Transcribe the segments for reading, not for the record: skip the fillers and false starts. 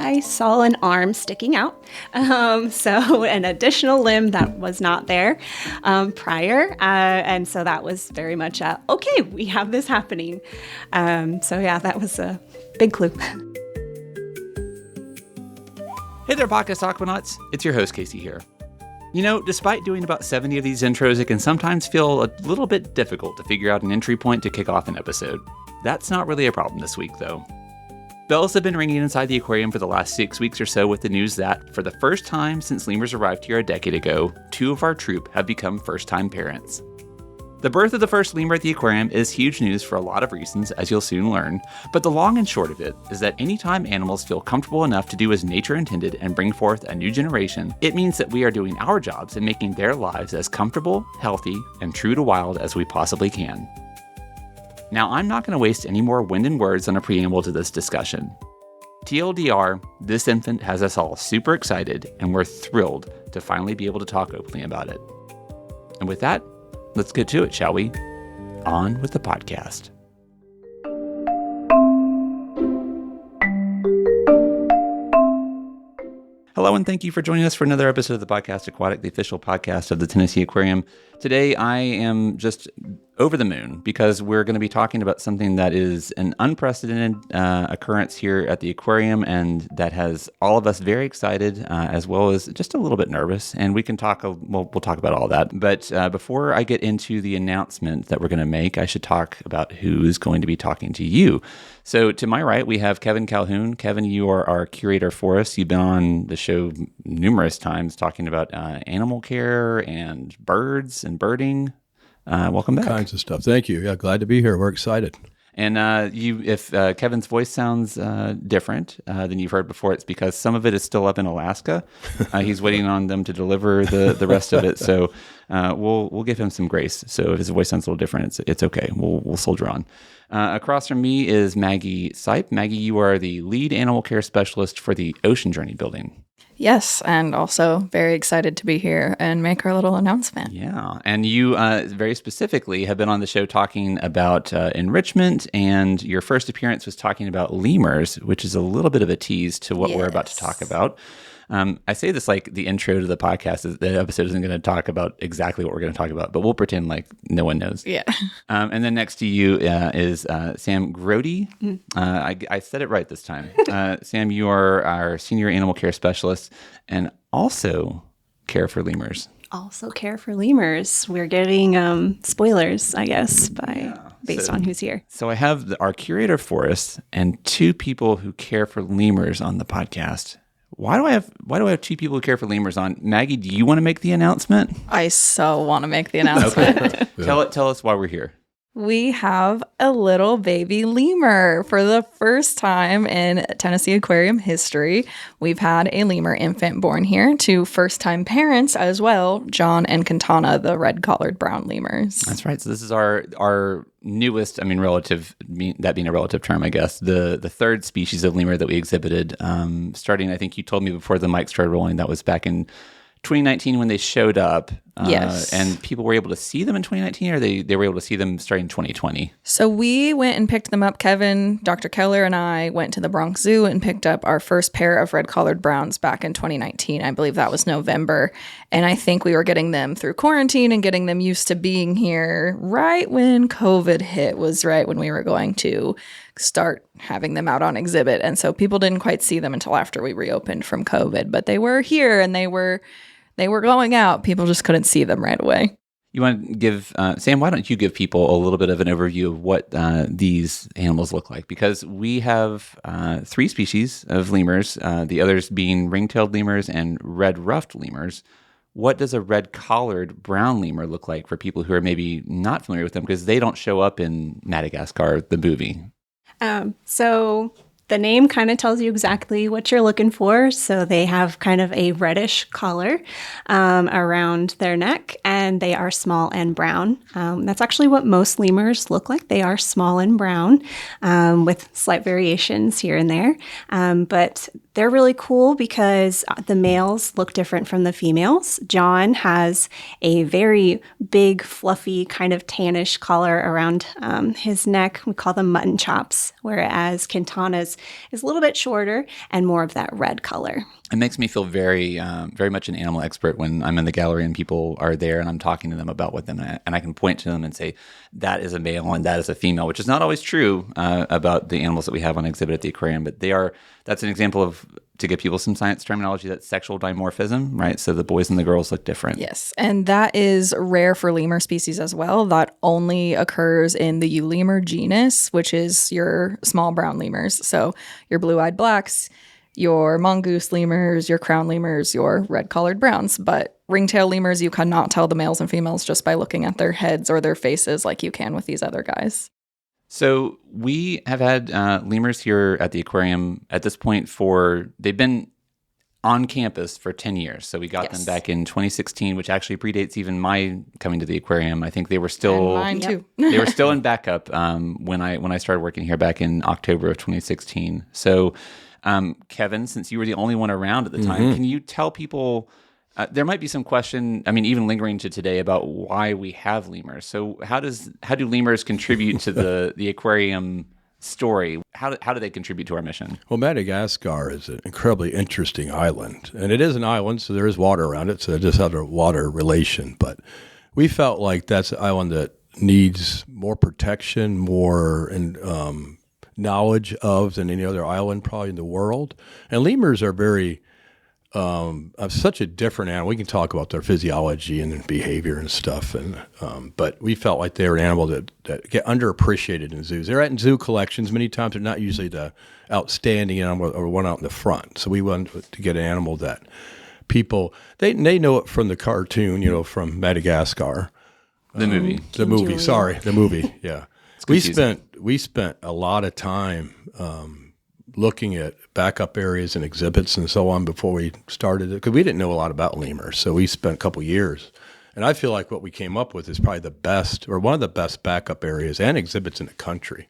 I saw an arm sticking out. So an additional limb that was not there prior. And so that was very much, okay, we have this happening. So yeah, that was a big clue. Hey there, podcast Aquanauts. It's your host, Casey here. You know, despite doing about 70 of these intros, it can sometimes feel a little bit difficult to figure out an entry point to kick off an episode. That's not really a problem this week, though. Bells have been ringing inside the aquarium for the last 6 weeks or so with the news that, for the first time since lemurs arrived here a decade ago, 2 of our troop have become first-time parents. The birth of the first lemur at the aquarium is huge news for a lot of reasons, as you'll soon learn, but the long and short of it is that anytime animals feel comfortable enough to do as nature intended and bring forth a new generation, it means that we are doing our jobs in making their lives as comfortable, healthy, and true to wild as we possibly can. Now, I'm not going to waste any more wind and words on a preamble to this discussion. TLDR, this infant has us all super excited, and we're thrilled to finally be able to talk openly about it. And with that, let's get to it, shall we? On with the podcast. Hello, and thank you for joining us for another episode of the Podcast Aquatic, the official podcast of the Tennessee Aquarium. Today, I am just over the moon because we're going to be talking about something that is an unprecedented occurrence here at the aquarium, and that has all of us very excited, as well as just a little bit nervous. And we can talk, we'll talk about all that. But before I get into the announcement that we're going to make, I should talk about who's going to be talking to you. So to my right, we have Kevin Calhoun. Kevin, you are our curator for us. You've been on the show numerous times talking about animal care and birds and birding. Welcome back. Kinds of stuff. Thank you. Yeah, glad to be here. We're excited. And if Kevin's voice sounds different than you've heard before, it's because some of it is still up in Alaska. He's waiting on them to deliver the rest of it. So we'll give him some grace. So if his voice sounds a little different, it's okay. We'll soldier on. Across from me is Maggie Sipe. Maggie, you are the lead animal care specialist for the Ocean Journey building. Yes, and also very excited to be here and make our little announcement. Yeah, and you very specifically have been on the show talking about enrichment, and your first appearance was talking about lemurs, which is a little bit of a tease to what we're about to talk about. I say this like the intro to the podcast. The episode isn't going to talk about exactly what we're going to talk about, but we'll pretend like no one knows. Yeah. And then next to you is Sam Grody. I said it right this time. Sam, you are our senior animal care specialist and also care for lemurs. Also care for lemurs. We're getting spoilers, I guess, based on who's here. So I have our curator for us and 2 people who care for lemurs on the podcast. Why do I have 2 people who care for lemurs on? Maggie, do you want to make the announcement? I so want to make the announcement. Okay. Tell us why we're here. We have a little baby lemur for the first time in Tennessee Aquarium history. We've had a lemur infant born here to first-time parents as well, John and Quintana, the red-collared brown lemurs. That's right. So this is our newest, relative, that being a relative term, I guess, the third species of lemur that we exhibited, starting, I think you told me before the mic started rolling, that was back in 2019 when they showed up. Yes. And people were able to see them in 2019, or they were able to see them starting 2020? So we went and picked them up. Kevin, Dr. Keller, and I went to the Bronx Zoo and picked up our first pair of red-collared browns back in 2019. I believe that was November. And I think we were getting them through quarantine and getting them used to being here right when COVID hit, was right when we were going to start having them out on exhibit. And so people didn't quite see them until after we reopened from COVID. But they were here and they were going out. People just couldn't see them right away. You want to give, Sam, why don't you give people a little bit of an overview of what these animals look like? Because we have 3 species of lemurs, the others being ring-tailed lemurs and red-ruffed lemurs. What does a red-collared brown lemur look like for people who are maybe not familiar with them? Because they don't show up in Madagascar, the movie. So the name kind of tells you exactly what you're looking for. So they have kind of a reddish collar around their neck, and they are small and brown. That's actually what most lemurs look like. They are small and brown with slight variations here and there. But they're really cool because the males look different from the females. John has a very big, fluffy, kind of tannish collar around his neck. We call them mutton chops, whereas Quintana's is a little bit shorter and more of that red color. It makes me feel very, very much an animal expert when I'm in the gallery and people are there and I'm talking to them about what them, and I can point to them and say, that is a male and that is a female, which is not always true about the animals that we have on exhibit at the aquarium, but that's an example of, to give people some science terminology, that's sexual dimorphism, right? So the boys and the girls look different. Yes, and that is rare for lemur species as well. That only occurs in the Lemur genus, which is your small brown lemurs. So your blue-eyed blacks, your mongoose lemurs, your crown lemurs, your red-collared browns. But ringtail lemurs, you cannot tell the males and females just by looking at their heads or their faces like you can with these other guys. So we have had lemurs here at the aquarium at this point they've been on campus for 10 years. So we got them back in 2016, which actually predates even my coming to the aquarium. I think they were still— And mine too. They were still in backup when I started working here back in October of 2016. So Kevin, since you were the only one around at the time, can you tell people— there might be some question, even lingering to today, about why we have lemurs. So how do lemurs contribute to the aquarium story? How do they contribute to our mission? Well, Madagascar is an incredibly interesting island. And it is an island, so there is water around it, so it just has a water relation. But we felt like that's an island that needs more protection, more knowledge of than any other island probably in the world. And lemurs are very— such a different animal. We can talk about their physiology and behavior and stuff, but we felt like they were an animal that get underappreciated in zoos. They're at zoo collections many times. They're not usually the outstanding animal or one out in the front. So we wanted to get an animal that people they know it from the cartoon, from Madagascar, The movie. The movie. Yeah, we spent a lot of time looking at backup areas and exhibits and so on before we started it, because we didn't know a lot about lemurs. So we spent a couple years. And I feel like what we came up with is probably the best, or one of the best backup areas and exhibits in the country.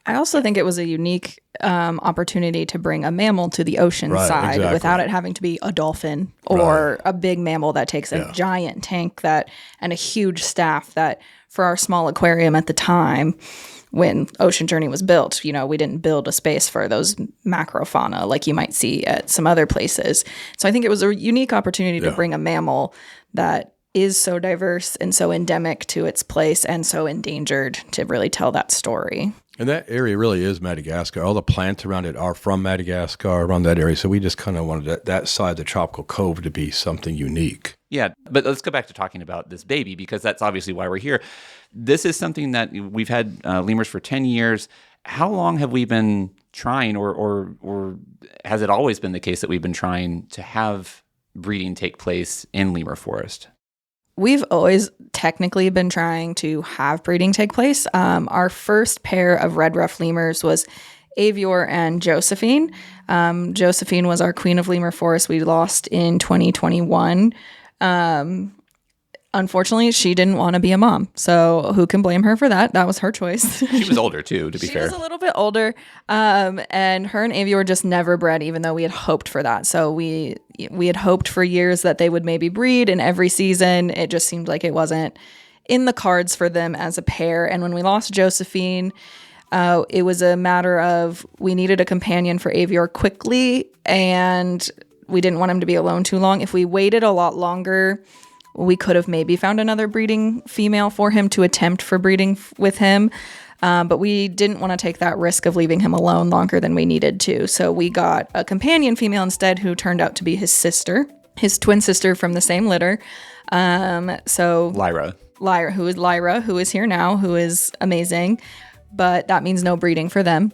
I also think it was a unique opportunity to bring a mammal to the ocean side without it having to be a dolphin or a big mammal that takes a giant tank and a huge staff that for our small aquarium at the time, when Ocean Journey was built, we didn't build a space for those macrofauna like you might see at some other places. So I think it was a unique opportunity to bring a mammal that is so diverse and so endemic to its place and so endangered to really tell that story. And that area really is Madagascar. All the plants around it are from Madagascar, around that area. So we just kind of wanted that side of the tropical cove to be something unique. Yeah, but let's go back to talking about this baby, because that's obviously why we're here. This is something that we've had lemurs for 10 years. How long have we been trying, or has it always been the case that we've been trying to have breeding take place in Lemur Forest? We've always technically been trying to have breeding take place. Our first pair of red ruff lemurs was Avior and Josephine. Josephine was our queen of Lemur Forest. We lost in 2021. Unfortunately, she didn't want to be a mom. So who can blame her for that? That was her choice. She was older too, to be fair. She was a little bit older. And her and Avior just never bred, even though we had hoped for that. So we had hoped for years that they would maybe breed, and every season it just seemed like it wasn't in the cards for them as a pair. And when we lost Josephine, it was a matter of we needed a companion for Avior quickly, and we didn't want him to be alone too long. If we waited a lot longer, we could have maybe found another breeding female for him to attempt for breeding with him. But we didn't want to take that risk of leaving him alone longer than we needed to. So we got a companion female instead, who turned out to be his sister, his twin sister from the same litter. Lyra, who is here now, who is amazing. But that means no breeding for them.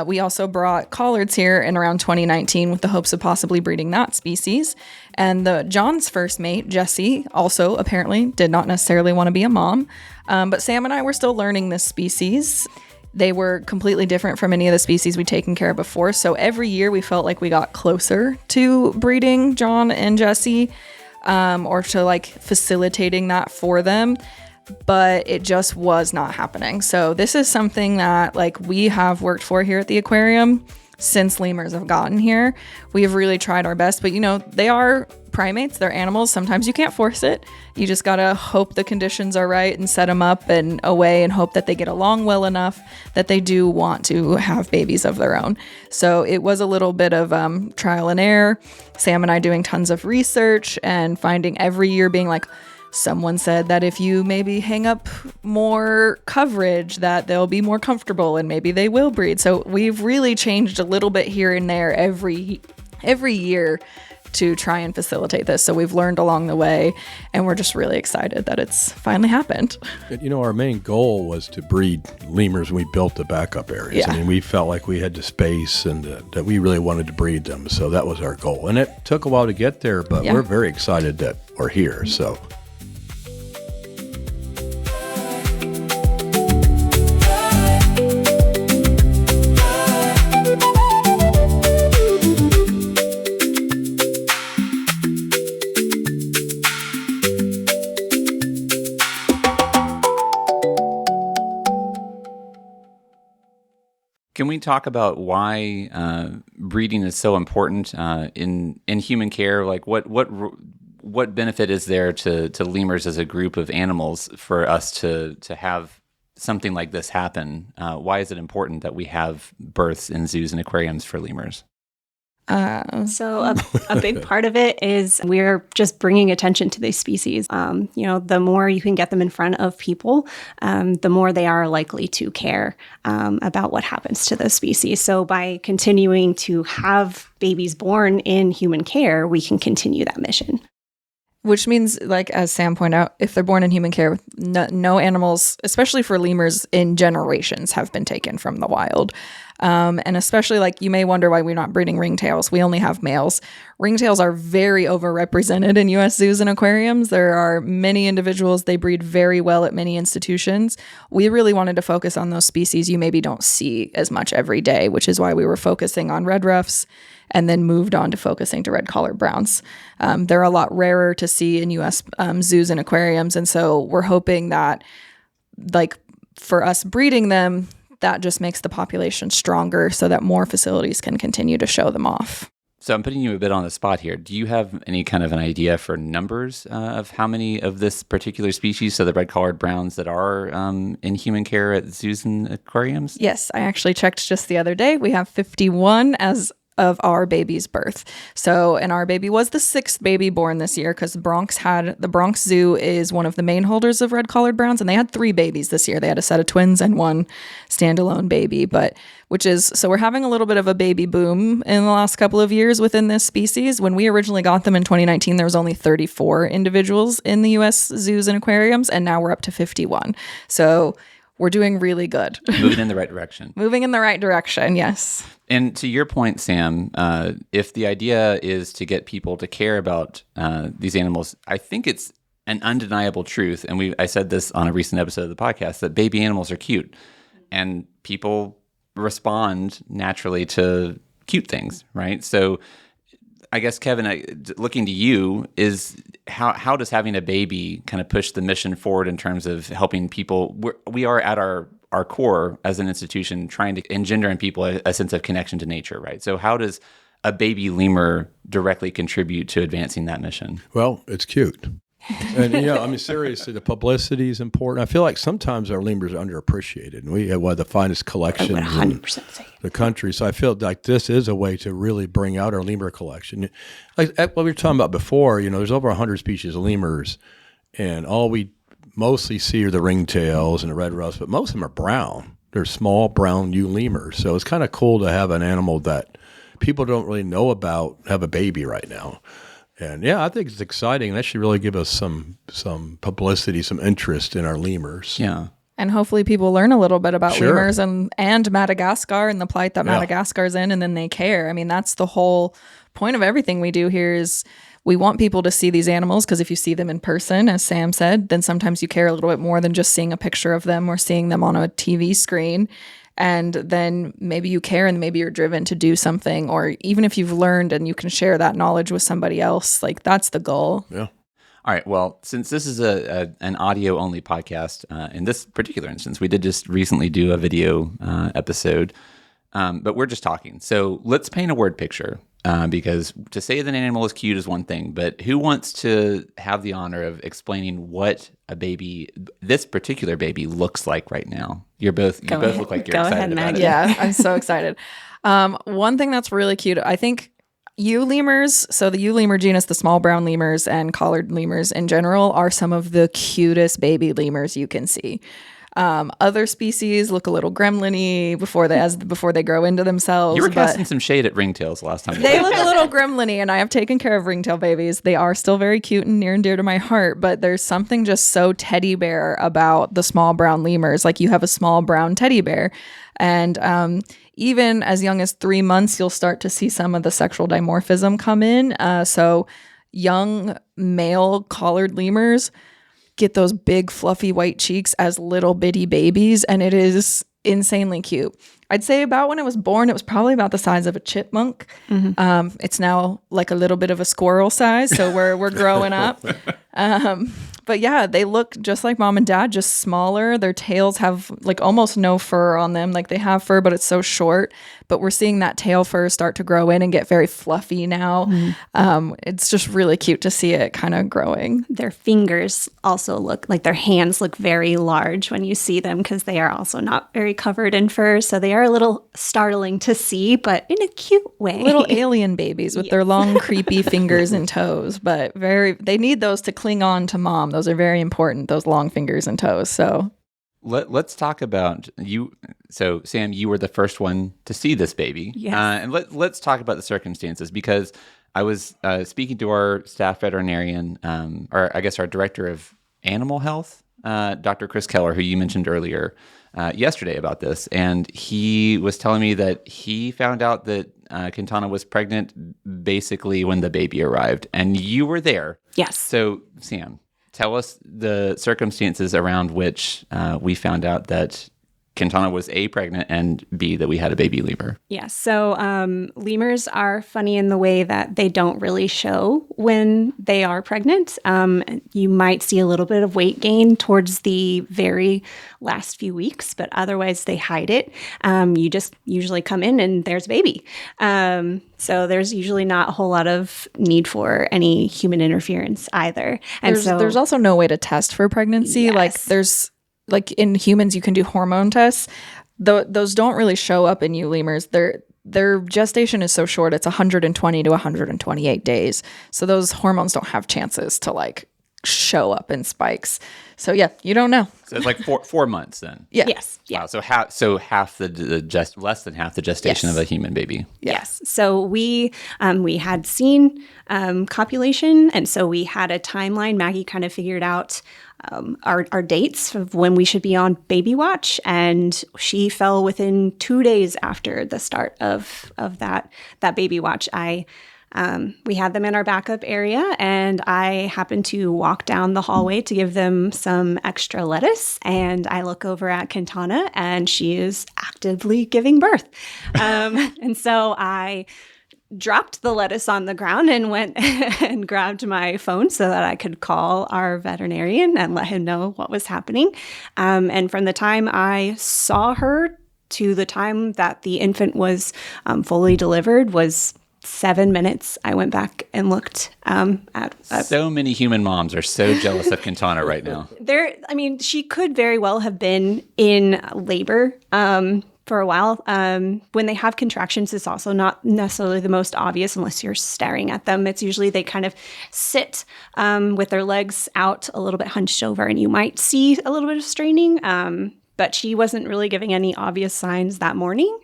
We also brought collards here in around 2019 with the hopes of possibly breeding that species. And John's first mate, Jessie, also apparently did not necessarily want to be a mom. But Sam and I were still learning this species. They were completely different from any of the species we'd taken care of before. So every year we felt like we got closer to breeding John and Jessie, or to facilitating that for them. But it just was not happening. So this is something that we have worked for here at the aquarium since lemurs have gotten here. We have really tried our best, but they are primates, they're animals. Sometimes you can't force it. You just gotta hope the conditions are right and set them up and away and hope that they get along well enough that they do want to have babies of their own. So it was a little bit of trial and error. Sam and I doing tons of research and finding every year being like, someone said that if you maybe hang up more coverage that they'll be more comfortable and maybe they will breed. So we've really changed a little bit here and there every year to try and facilitate this. So we've learned along the way, and we're just really excited that it's finally happened. Our main goal was to breed lemurs when we built the backup areas. Yeah. I mean, we felt like we had the space and that we really wanted to breed them. So that was our goal. And it took a while to get there, but we're very excited that we're here. So. Can we talk about why breeding is so important in human care? Like, what benefit is there to lemurs as a group of animals for us to have something like this happen? Why is it important that we have births in zoos and aquariums for lemurs? So a big part of it is we're just bringing attention to these species. The more you can get them in front of people, the more they are likely to care about what happens to those species. So by continuing to have babies born in human care, we can continue that mission. Which means, like, as Sam pointed out, if they're born in human care, no animals, especially for lemurs in generations, have been taken from the wild. And especially, like, you may wonder why we're not breeding ringtails. We only have males. Ringtails are very overrepresented in U.S. zoos and aquariums. There are many individuals. They breed very well at many institutions. We really wanted to focus on those species you maybe don't see as much every day, which is why we were focusing on red ruffs and then moved on to focusing to red-collared browns. They're a lot rarer to see in U.S. Zoos and aquariums, and so we're hoping that, like, for us breeding them, that just makes the population stronger so that more facilities can continue to show them off. So I'm putting you a bit on the spot here. Do you have any kind of an idea for numbers of how many of this particular species, so the red-collared browns, that are in human care at zoos and aquariums? Yes, I actually checked just the other day. We have 51 as of our baby's birth. So, and our baby was the 6th baby born this year because the Bronx Zoo is one of the main holders of red-collared browns, and they had 3 babies this year. They had a set of twins and 1 standalone baby, so we're having a little bit of a baby boom in the last couple of years within this species. When we originally got them in 2019, there was only 34 individuals in the U.S. zoos and aquariums, and now we're up to 51. So we're doing really good. Moving in the right direction. Moving in the right direction, yes. And to your point, Sam, if the idea is to get people to care about these animals, I think it's an undeniable truth, and I said this on a recent episode of the podcast, that baby animals are cute, and people respond naturally to cute things, right? So I guess, Kevin, looking to you, is how does having a baby kind of push the mission forward in terms of helping people? We are at our core as an institution trying to engender in people a sense of connection to nature, right? So how does a baby lemur directly contribute to advancing that mission? Well, it's cute. And, seriously, the publicity is important. I feel like sometimes our lemurs are underappreciated, and we have one of the finest collections in the country. So I feel like this is a way to really bring out our lemur collection. Like what we were talking about before, there's over 100 species of lemurs, and all we mostly see are the ringtails and the red ruffs, but most of them are brown. They're small brown ewe lemurs. So it's kind of cool to have an animal that people don't really know about have a baby right now. And I think it's exciting. That should really give us some publicity, some interest in our lemurs. Yeah. And hopefully people learn a little bit about lemurs and Madagascar and the plight that Madagascar's in, and then they care. I mean, that's the whole point of everything we do here is we want people to see these animals, because if you see them in person, as Sam said, then sometimes you care a little bit more than just seeing a picture of them or seeing them on a TV screen. And then maybe you care and maybe you're driven to do something, or even if you've learned and you can share that knowledge with somebody else, like that's the goal. Yeah. All right. Well, since this is an audio-only podcast, in this particular instance, we did just recently do a video episode. but we're just talking. So let's paint a word picture. Because to say that an animal is cute is one thing, but who wants to have the honor of explaining what this particular baby looks like right now? You both look like you're excited about it. Yeah, I'm so excited. One thing that's really cute, I think lemurs, so the lemur genus, the small brown lemurs and collared lemurs in general are some of the cutest baby lemurs you can see. Other species look a little gremlin-y before they grow into themselves. You were casting some shade at ringtails last time. They look a little gremlin-y, and I have taken care of ringtail babies. They are still very cute and near and dear to my heart, but there's something just so teddy bear about the small brown lemurs. Like you have a small brown teddy bear, and even as young as 3 months, you'll start to see some of the sexual dimorphism come in. So young male collared lemurs get those big fluffy white cheeks as little bitty babies, and it is insanely cute. I'd say about when it was born, it was probably about the size of a chipmunk. Mm-hmm. It's now like a little bit of a squirrel size, so we're growing up. But yeah, they look just like mom and dad, just smaller. Their tails have like almost no fur on them. Like they have fur, but it's so short. But we're seeing that tail fur start to grow in and get very fluffy now. Mm-hmm. It's just really cute to see it kind of growing. Their fingers also look like their hands look very large when you see them because they are also not very covered in fur. So they are a little startling to see, but in a cute way. Little alien babies with their long, creepy fingers and toes, but they need those to cling on to mom. Those are very important, those long fingers and toes. So let's talk about you. So Sam, you were the first one to see this baby. Yes. And let's talk about the circumstances, because I was speaking to our staff veterinarian, or I guess our director of animal health, Dr. Chris Keller, who you mentioned earlier, yesterday about this. And he was telling me that he found out that Quintana was pregnant basically when the baby arrived. And you were there. Yes. So Sam, tell us the circumstances around which we found out that Quintana was A, pregnant, and B, that we had a baby lemur. Yeah, so lemurs are funny in the way that they don't really show when they are pregnant. You might see a little bit of weight gain towards the very last few weeks, but otherwise they hide it. You just usually come in and there's a baby. So there's usually not a whole lot of need for any human interference either. And there's also no way to test for pregnancy. Yes. Like in humans, you can do hormone tests. Those don't really show up in lemurs. Their gestation is so short. It's 120 to 128 days. So those hormones don't have chances to like show up in spikes. So yeah, you don't know. So it's like 4 months then. Yeah. Yes. Yeah. Wow. So half less than half the gestation of a human baby. Yes. So we had seen copulation, and so we had a timeline. Maggie kind of figured out our dates of when we should be on baby watch, and she fell within 2 days after the start of that baby watch. We had them in our backup area, and I happened to walk down the hallway to give them some extra lettuce, and I look over at Quintana, and she is actively giving birth. And so I dropped the lettuce on the ground and went and grabbed my phone so that I could call our veterinarian and let him know what was happening. And from the time I saw her to the time that the infant was fully delivered was 7 minutes. I went back and looked at so many human moms are so jealous of Quintana right now. She could very well have been in labor for a while. When they have contractions, it's also not necessarily the most obvious unless you're staring at them. It's usually they kind of sit with their legs out a little bit hunched over, and you might see a little bit of straining, but she wasn't really giving any obvious signs that morning.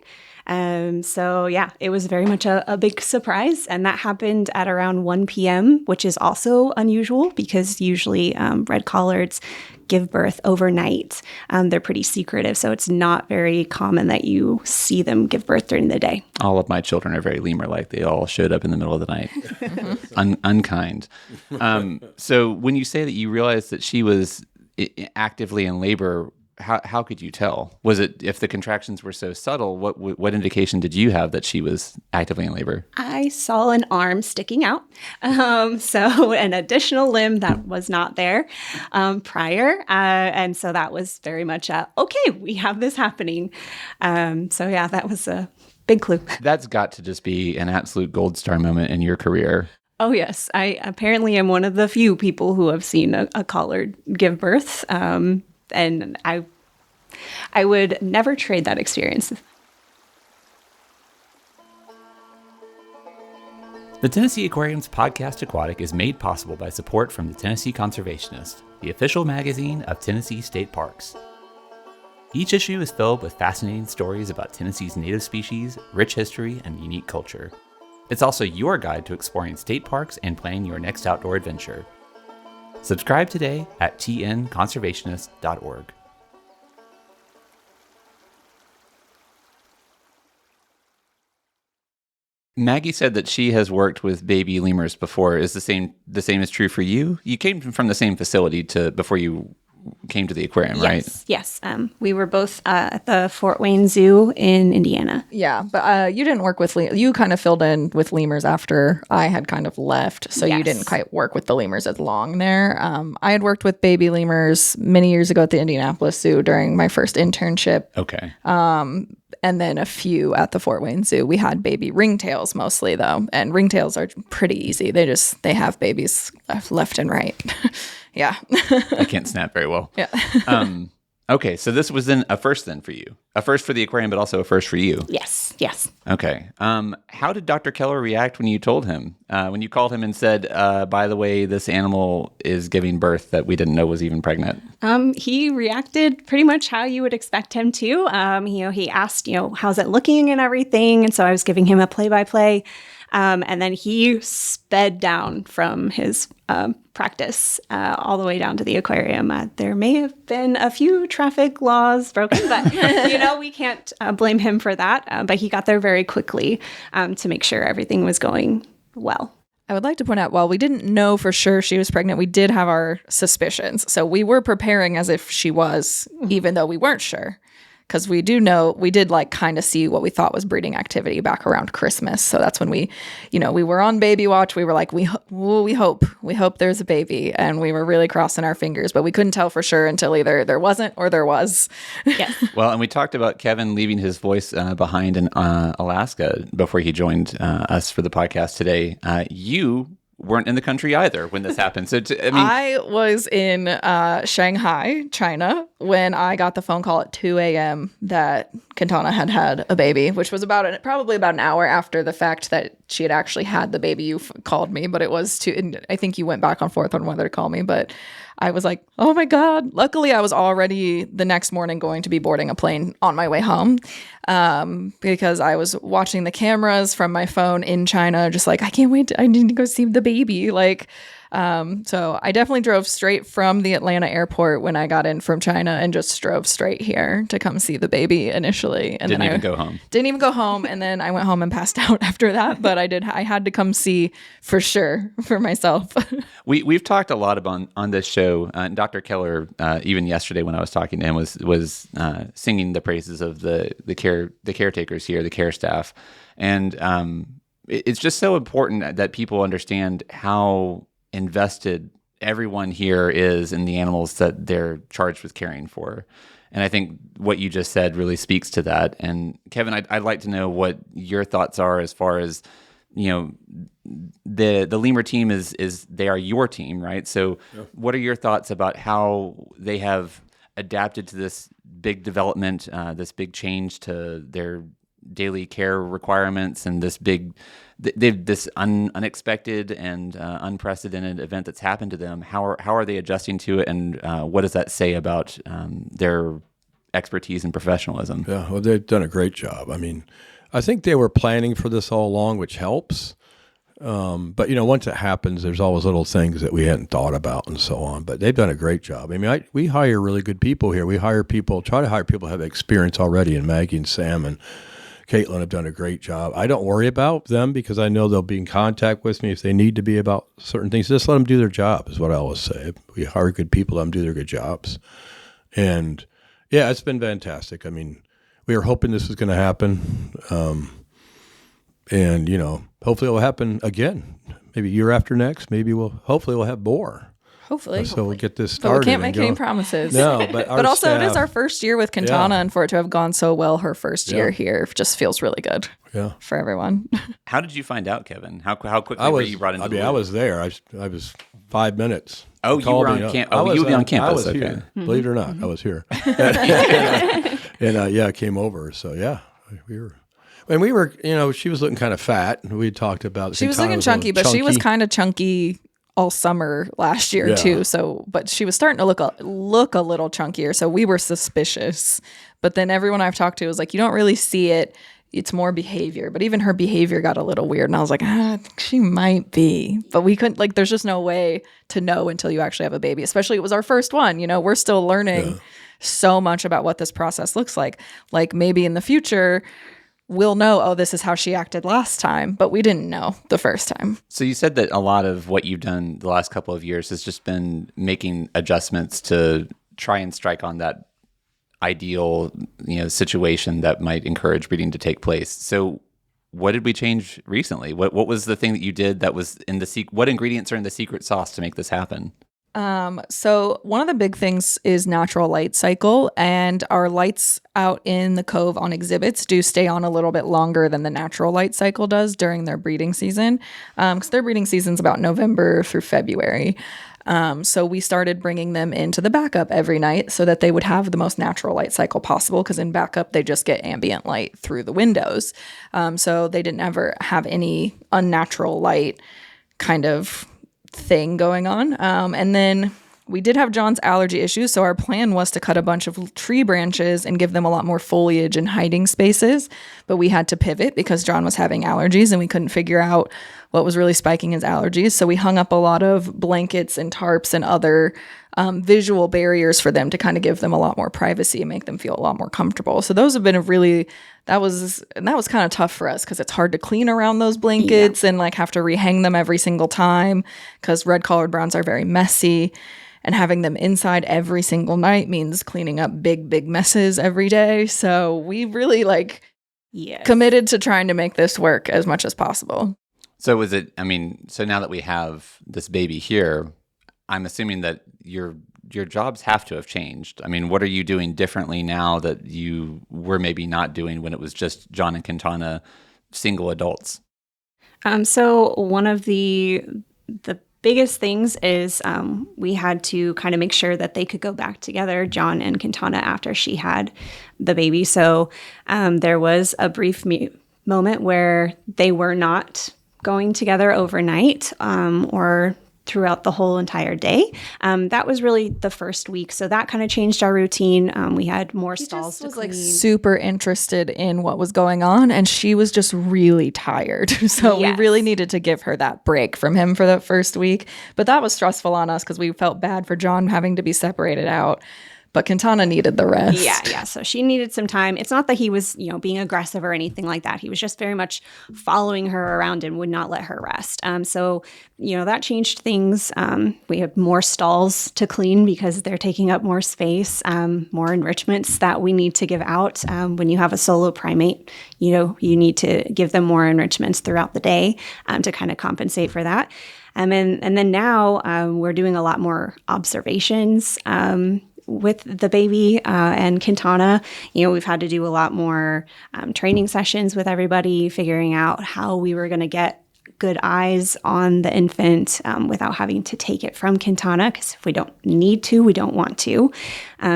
So yeah, it was very much a big surprise. And that happened at around 1 p.m., which is also unusual because usually red-collareds give birth overnight. They're pretty secretive, so it's not very common that you see them give birth during the day. All of my children are very lemur-like. They all showed up in the middle of the night. Unkind. So when you say that you realized that she was actively in labor, how could you tell? Was it, if the contractions were so subtle, what indication did you have that she was actively in labor? I saw an arm sticking out, so an additional limb that was not there prior, and so that was very much okay, we have this happening. So yeah, that was a big clue. That's got to just be an absolute gold star moment in your career. Oh, yes. I apparently am one of the few people who have seen a collared give birth. And I would never trade that experience. The Tennessee Aquarium's podcast Aquatic is made possible by support from the Tennessee Conservationist, the official magazine of Tennessee state parks. Each issue is filled with fascinating stories about Tennessee's native species, rich history, and unique culture. It's also your guide to exploring state parks and planning your next outdoor adventure. Subscribe today at tnconservationist.org. Maggie said that she has worked with baby lemurs before. Is the same is true for you? You came from the same facility before you came to the aquarium, right? Yes. We were both at the Fort Wayne Zoo in Indiana. Yeah, but you didn't work with you kind of filled in with lemurs after I had kind of left, so you didn't quite work with the lemurs as long there. I had worked with baby lemurs many years ago at the Indianapolis Zoo during my first internship. Okay. And then a few at the Fort Wayne Zoo. We had baby ringtails mostly, though, and ringtails are pretty easy. They have babies left and right. Yeah. I can't snap very well. Yeah. Okay, so this was then a first for you. A first for the aquarium, but also a first for you. Yes. Okay. How did Dr. Keller react when you told him? When you called him and said, by the way, this animal is giving birth that we didn't know was even pregnant? He reacted pretty much how you would expect him to. He asked, how's it looking and everything. And so I was giving him a play-by-play. And then he sped down from his practice all the way down to the aquarium. There may have been a few traffic laws broken, but we can't blame him for that. But he got there very quickly to make sure everything was going well. I would like to point out, while we didn't know for sure she was pregnant, we did have our suspicions. So we were preparing as if she was, even though we weren't sure. Because we did kind of see what we thought was breeding activity back around Christmas. So that's when we were on baby watch. We were like, we hope there's a baby. And we were really crossing our fingers, but we couldn't tell for sure until either there wasn't or there was. Yes. Well, and we talked about Kevin leaving his voice behind in Alaska before he joined us for the podcast today. You weren't in the country either when this happened. So, I was in Shanghai, China, when I got the phone call at 2 a.m. that Quintana had a baby, which was probably about an hour after the fact that she had actually had the baby. You called me, but it was I think you went back and forth on whether to call me, but I was like, oh my God. Luckily, I was already the next morning going to be boarding a plane on my way home because I was watching the cameras from my phone in China, just like, I can't wait. I need to go see the baby. So I definitely drove straight from the Atlanta airport when I got in from China and just drove straight here to come see the baby initially. And didn't then even go home. Didn't even go home. And then I went home and passed out after that. But I had to come see for sure for myself. We've talked a lot about on this show. Dr. Keller, even yesterday when I was talking to him, was singing the praises of the caretakers here, the care staff. And it's just so important that people understand how invested everyone here is in the animals that they're charged with caring for. And I think what you just said really speaks to that. And Kevin, I'd like to know what your thoughts are as far as, the lemur team is they are your team, right? So What are your thoughts about how they have adapted to this big development, this big change to their daily care requirements and this unexpected and unprecedented event that's happened to them? How are they adjusting to it, and what does that say about their expertise and professionalism? Yeah, well, they've done a great job. I mean, I think they were planning for this all along, which helps. But once it happens, there's always little things that we hadn't thought about and so on. But they've done a great job. I mean, we hire really good people here. We try to hire people who have experience already, and Maggie and Sam and Caitlin have done a great job. I don't worry about them because I know they'll be in contact with me if they need to be about certain things. Just let them do their job is what I always say. We hire good people, let them do their good jobs. And yeah, it's been fantastic. I mean, we were hoping this was going to happen. And hopefully it will happen again. Maybe year after next. Hopefully we'll have more. Hopefully. So we'll get this But started. we can't and make any go. promises. No, but But also, it is staff- our first year with Quintana, and for it to have gone so well her first year Yeah. here just feels really good Yeah. for everyone. How did you find out, Kevin? How quickly I were was. you brought into I the mean, I loop? was there. I was 5 minutes. Oh, He you were called on me. camp. I Oh, you would be on I campus. was Okay. here. Believe it or not, I was here. And I came over. So yeah, we were. And we were, she was looking kind of fat. We had talked about. She was Quintana looking a little chunky, but she was kind of chunky all summer last year Yeah. too. So, but she was starting to look a little chunkier. So we were suspicious. But then everyone I've talked to was like, you don't really see it. It's more behavior. But even her behavior got a little weird. And I was like, she might be. But we couldn't, like, there's just no way to know until you actually have a baby. Especially it was our first one. We're still learning so much about what this process looks like. Like maybe in the future, we'll know, oh, this is how she acted last time. But we didn't know the first time. So you said that a lot of what you've done the last couple of years has just been making adjustments to try and strike on that ideal, situation that might encourage breeding to take place. So what did we change recently? What was the thing that you did that was in the what ingredients are in the secret sauce to make this happen? So one of the big things is natural light cycle, and our lights out in the cove on exhibits do stay on a little bit longer than the natural light cycle does during their breeding season. Because their breeding season's about November through February. So we started bringing them into the backup every night so that they would have the most natural light cycle possible. Because in backup, they just get ambient light through the windows. So they didn't ever have any unnatural light kind of thing going on. And then we did have John's allergy issues. So our plan was to cut a bunch of tree branches and give them a lot more foliage and hiding spaces. But we had to pivot because John was having allergies and we couldn't figure out what was really spiking his allergies. So we hung up a lot of blankets and tarps and other visual barriers for them to kind of give them a lot more privacy and make them feel a lot more comfortable. So those have been that was kind of tough for us because it's hard to clean around those blankets and like have to rehang them every single time because red-collared browns are very messy. And having them inside every single night means cleaning up big messes every day. So we really committed to trying to make this work as much as possible. So so now that we have this baby here, I'm assuming that your jobs have to have changed. I mean, what are you doing differently now that you were maybe not doing when it was just John and Quintana single adults? So one of the biggest things is we had to kind of make sure that they could go back together, John and Quintana, after she had the baby. So there was a brief moment where they were not going together overnight or throughout the whole entire day. That was really the first week. So that kind of changed our routine. We had more stalls to clean. Super interested in what was going on, and she was just really tired. So we really needed to give her that break from him for that first week. But that was stressful on us because we felt bad for John having to be separated out. But Quintana needed the rest. Yeah. So she needed some time. It's not that he was, being aggressive or anything like that. He was just very much following her around and would not let her rest. So that changed things. We have more stalls to clean because they're taking up more space, more enrichments that we need to give out. When you have a solo primate, you need to give them more enrichments throughout the day to kind of compensate for that. And then now we're doing a lot more observations with the baby and Quintana. We've had to do a lot more training sessions with everybody, figuring out how we were going to get good eyes on the infant without having to take it from Quintana, because if we don't need to, we don't want to.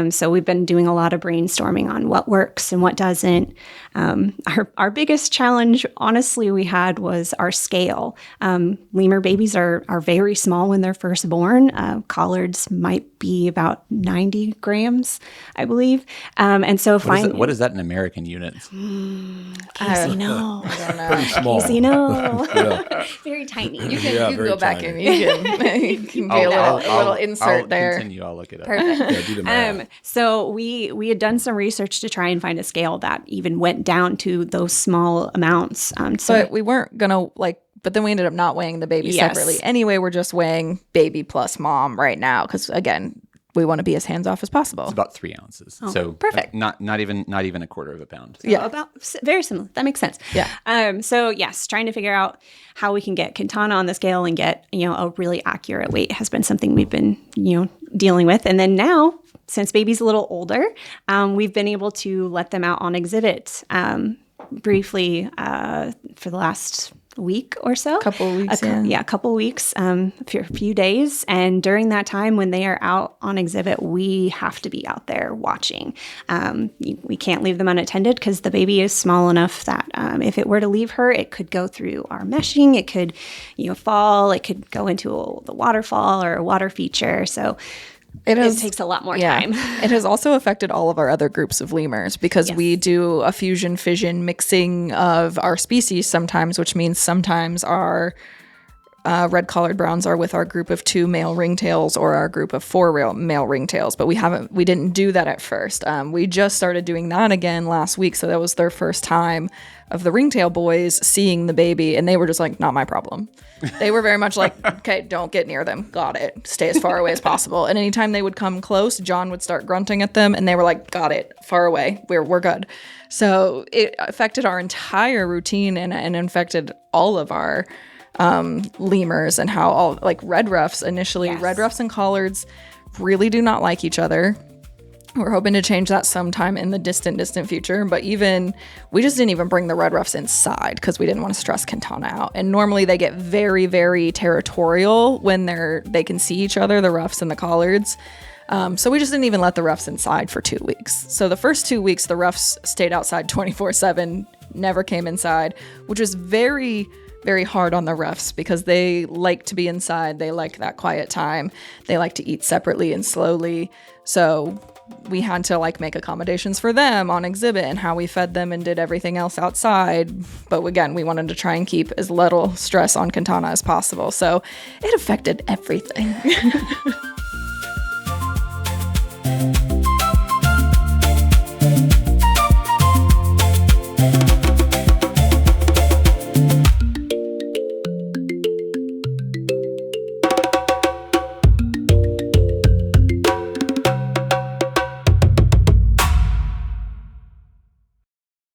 So we've been doing a lot of brainstorming on what works and what doesn't. Our biggest challenge, honestly, we had was our scale. Lemur babies are very small when they're first born. Collards might be about 90 grams, I believe. And so what is that in American units? Casey, no. I don't know. Pretty small. Casey, no. Very tiny. You can very go back tiny. and you can be a little insert I'll there. Continue. I'll look it up. Perfect. Yeah, do the math. So we had done some research to try and find a scale that even went down to those small amounts. But we weren't gonna but then we ended up not weighing the baby Yes. separately. Anyway, we're just weighing baby plus mom right now because again, we want to be as hands off as possible. It's about 3 ounces. So perfect. Not even a quarter of a pound. So about very similar. That makes sense. Yeah. So yes, trying to figure out how we can get Quintana on the scale and get, a really accurate weight has been something we've been, dealing with. And then now, since baby's a little older, we've been able to let them out on exhibit briefly for the last week or so. Couple of weeks, a couple of weeks, for a few days. And during that time when they are out on exhibit, we have to be out there watching. We can't leave them unattended because the baby is small enough that if it were to leave her, it could go through our meshing, it could, fall, it could go into the waterfall or a water feature. So it takes a lot more time. It has also affected all of our other groups of lemurs because we do a fusion fission mixing of our species sometimes, which means sometimes our red-collared browns are with our group of 2 male ringtails or our group of 4 male ringtails, but we didn't do that at first. We just started doing that again last week, so that was their first time of the ringtail boys seeing the baby, and they were just like, not my problem. They were very much like, okay, don't get near them. Got it. Stay as far away as possible. And anytime they would come close, John would start grunting at them, and they were like, got it. Far away. We're good. So it affected our entire routine and infected all of our lemurs and how all, like red ruffs initially. Yes. Red ruffs and collards really do not like each other. We're hoping to change that sometime in the distant future. But we just didn't even bring the red ruffs inside because we didn't want to stress Quintana out. And normally they get very, very territorial when they can see each other, the ruffs and the collards. So we just didn't even let the ruffs inside for 2 weeks. So the first 2 weeks, the ruffs stayed outside 24/7, never came inside, which was very, very hard on the ruffs because they like to be inside. They like that quiet time. They like to eat separately and slowly. So we had to make accommodations for them on exhibit and how we fed them and did everything else outside. But again, we wanted to try and keep as little stress on Quintana as possible. So it affected everything.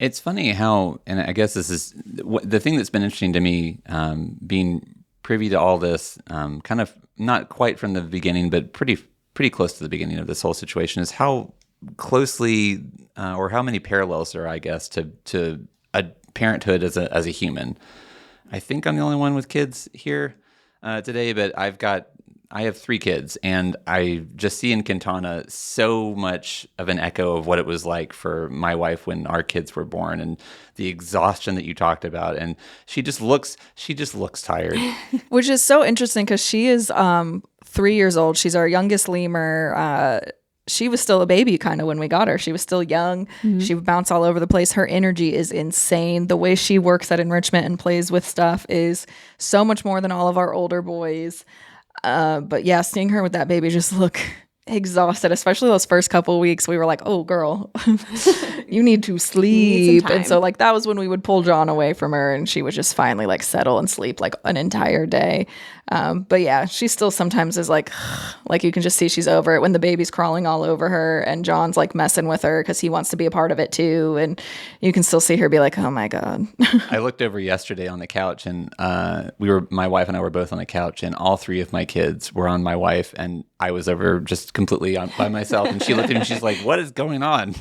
It's funny how, and I guess this is the thing that's been interesting to me, being privy to all this, kind of not quite from the beginning, but pretty close to the beginning of this whole situation, is how closely or how many parallels there are, I guess, to a parenthood as a human. I think I'm the only one with kids here today, but I have 3 kids, and I just see in Quintana so much of an echo of what it was like for my wife when our kids were born, and the exhaustion that you talked about. And she just looks tired. Which is so interesting because she is 3 years old. She's our youngest lemur. She was still a baby kind of when we got her. She was still young. Mm-hmm. She would bounce all over the place. Her energy is insane. The way she works at enrichment and plays with stuff is so much more than all of our older boys. But yeah, seeing her with that baby just look exhausted, especially those first couple of weeks, we were like, oh girl, you need to sleep. And so that was when we would pull John away from her and she would just finally settle and sleep an entire day. But yeah, she still sometimes is like you can just see she's over it when the baby's crawling all over her and John's messing with her because he wants to be a part of it too. And you can still see her be like, oh my God. I looked over yesterday on the couch and my wife and I were both on the couch and all 3 of my kids were on my wife and I was over just completely by myself. And she looked at me and she's like, what is going on?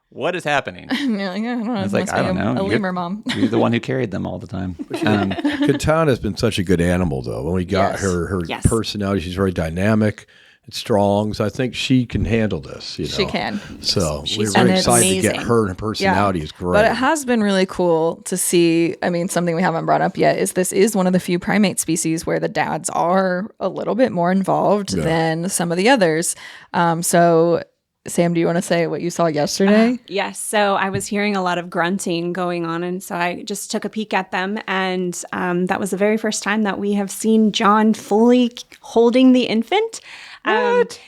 What is happening? Yeah, I don't know. I was like, I don't know. A lemur mom. You're the one who carried them all the time. Quintana has been such a good animal, though. When we got her personality, she's very dynamic and strong. So I think she can handle this. She can. So we're very excited to get her, and her personality is great. But it has been really cool to see. I mean, something we haven't brought up yet is this is one of the few primate species where the dads are a little bit more involved than some of the others. So Sam, do you want to say what you saw yesterday? Yes. So I was hearing a lot of grunting going on. And so I just took a peek at them. And that was the very first time that we have seen John fully holding the infant. What?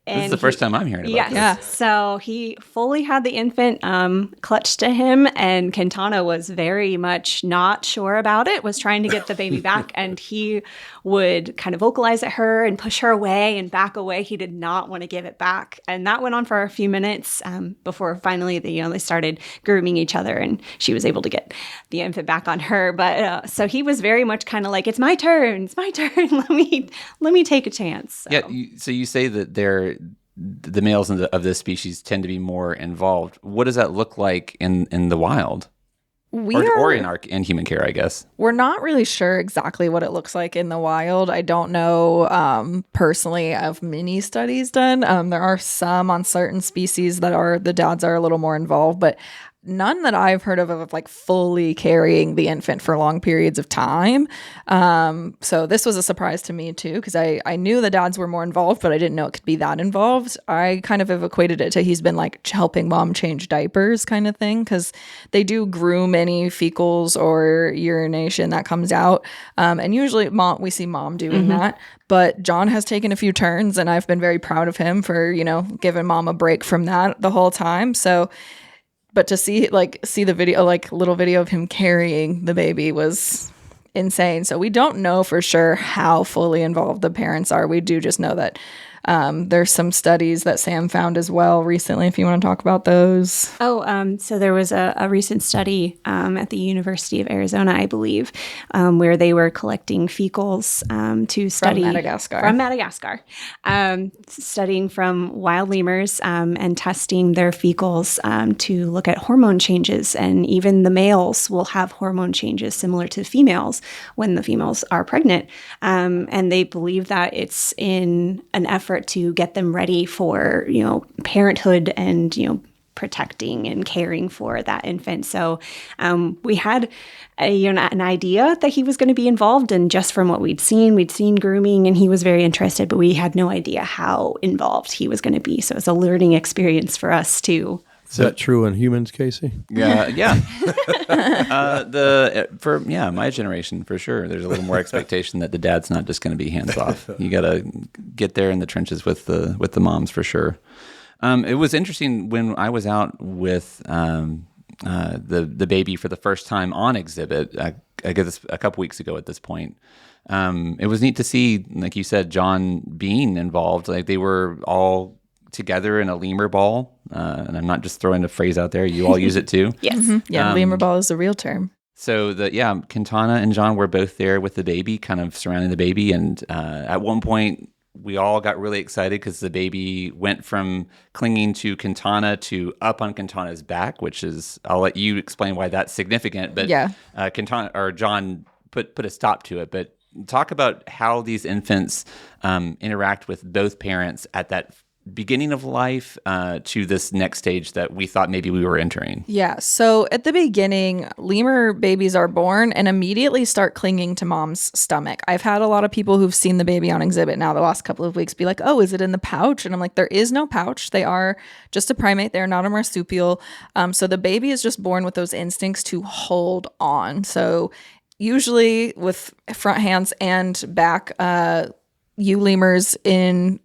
This is the first time I'm hearing about yes. this. Yeah. So he fully had the infant clutched to him, and Quintana was very much not sure about it, was trying to get the baby back, and he would kind of vocalize at her and push her away and back away. He did not want to give it back. And that went on for a few minutes before finally they started grooming each other, and she was able to get the infant back on her. But so he was very much kind of like, it's my turn. It's my turn. Let me take a chance. So. Yeah. So you say that the males of this species tend to be more involved. What does that look like in the wild? Or in human care, I guess. We're not really sure exactly what it looks like in the wild. I don't know personally of many studies done. There are some on certain species that the dads are a little more involved, but none that I've heard of like fully carrying the infant for long periods of time. So this was a surprise to me too, because I knew the dads were more involved, but I didn't know it could be that involved. I kind of have equated it to he's been like helping mom change diapers kind of thing, because they do groom any fecals or urination that comes out. And usually we see mom doing that. But John has taken a few turns, and I've been very proud of him for, giving mom a break from that the whole time. So but to see the video, like little video of him carrying the baby was insane. So we don't know for sure how fully involved the parents are. We do just know that there's some studies that Sam found as well recently, if you want to talk about those. So there was a recent study at the University of Arizona, I believe, where they were collecting fecals to study from Madagascar, studying from wild lemurs and testing their fecals to look at hormone changes. And even the males will have hormone changes similar to females when the females are pregnant. And they believe that it's in an effort to get them ready for, parenthood and, protecting and caring for that infant. So we had an idea that he was going to be involved, and just from what we'd seen grooming, and he was very interested, but we had no idea how involved he was going to be. So it's a learning experience for us too. Is that true in humans, Casey? Yeah. My generation for sure. There's a little more expectation that the dad's not just going to be hands off. You got to get there in the trenches with the moms for sure. It was interesting when I was out with the baby for the first time on exhibit. I guess a couple weeks ago at this point. It was neat to see, like you said, John being involved. Like they were all together in a lemur ball, and I'm not just throwing a phrase out there. You all use it too. Yes. Mm-hmm. Yeah, lemur ball is a real term. So Quintana and John were both there with the baby, kind of surrounding the baby, and at one point we all got really excited because the baby went from clinging to Quintana to up on Quintana's back, which is, I'll let you explain why that's significant. But yeah, Quintana or John put a stop to it. But talk about how these infants interact with both parents at that beginning of life to this next stage that we thought maybe we were entering. Yeah. So at the beginning, lemur babies are born and immediately start clinging to mom's stomach. I've had a lot of people who've seen the baby on exhibit now the last couple of weeks be like, oh, is it in the pouch? And I'm like, there is no pouch. They are just a primate. They're not a marsupial. So the baby is just born with those instincts to hold on. So usually with front hands and back, lemurs in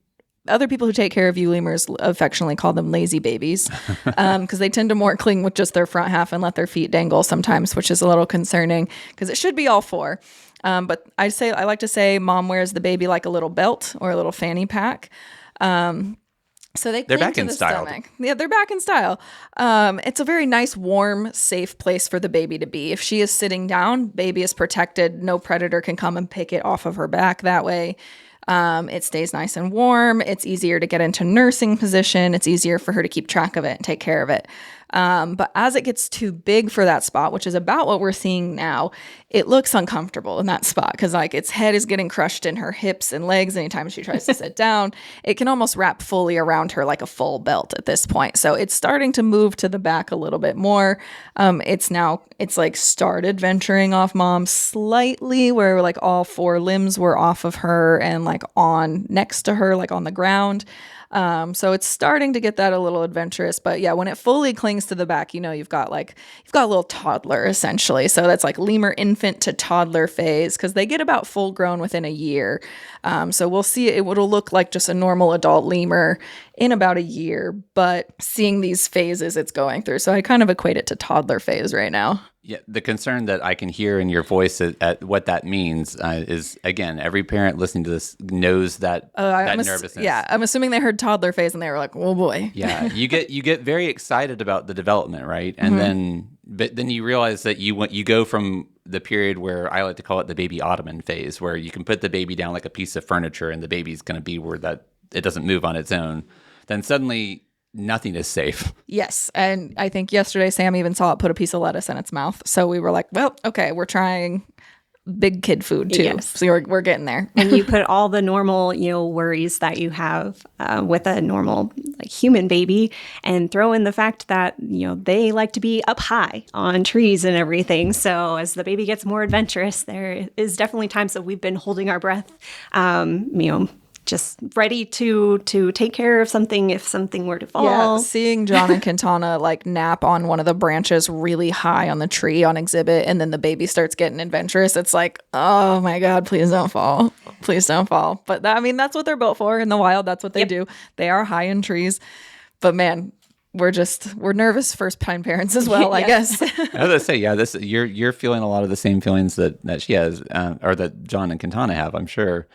other people who take care of lemurs affectionately call them lazy babies because they tend to more cling with just their front half and let their feet dangle sometimes, which is a little concerning because it should be all four. But I like to say mom wears the baby like a little belt or a little fanny pack. So they're back in style. Stomach. Yeah, they're back in style. It's a very nice, warm, safe place for the baby to be. If she is sitting down, baby is protected. No predator can come and pick it off of her back that way. It stays nice and warm. It's easier to get into nursing position. It's easier for her to keep track of it and take care of it. But as it gets too big for that spot, which is about what we're seeing now, it looks uncomfortable in that spot because like its head is getting crushed in her hips and legs anytime she tries to sit down. It can almost wrap fully around her like a full belt at this point. So it's starting to move to the back a little bit more. It's like started venturing off mom slightly where like all four limbs were off of her and like on next to her, like on the ground. So it's starting to get that a little adventurous, but yeah, when it fully clings to the back, you've got a little toddler essentially. So that's like lemur infant to toddler phase, because they get about full grown within a year. So we'll see it'll look like just a normal adult lemur in about a year, but seeing these phases it's going through. So I kind of equate it to toddler phase right now. Yeah, the concern that I can hear in your voice at what that means is, again, every parent listening to this knows that nervousness. Yeah, I'm assuming they heard toddler phase and they were like, "Oh boy." Yeah, you get very excited about the development, right? And then you realize that you go from the period where I like to call it the baby ottoman phase, where you can put the baby down like a piece of furniture and the baby's going to be where that it doesn't move on its own. Then suddenly nothing is safe. Yes. And I think yesterday Sam even saw it put a piece of lettuce in its mouth. So we were like, well, okay, we're trying big kid food too. Yes. So we're getting there. And you put all the normal, worries that you have with a normal human baby, and throw in the fact that, they like to be up high on trees and everything. So as the baby gets more adventurous, there is definitely times that we've been holding our breath, just ready to take care of something if something were to fall. Yeah, seeing John and Quintana nap on one of the branches really high on the tree on exhibit, and then the baby starts getting adventurous. It's like, oh my God, please don't fall. Please don't fall. But that's what they're built for in the wild. That's what they do. They are high in trees. But man, we're nervous first-time parents as well, I guess. I was gonna say, yeah, you're feeling a lot of the same feelings that she has, or that John and Quintana have, I'm sure.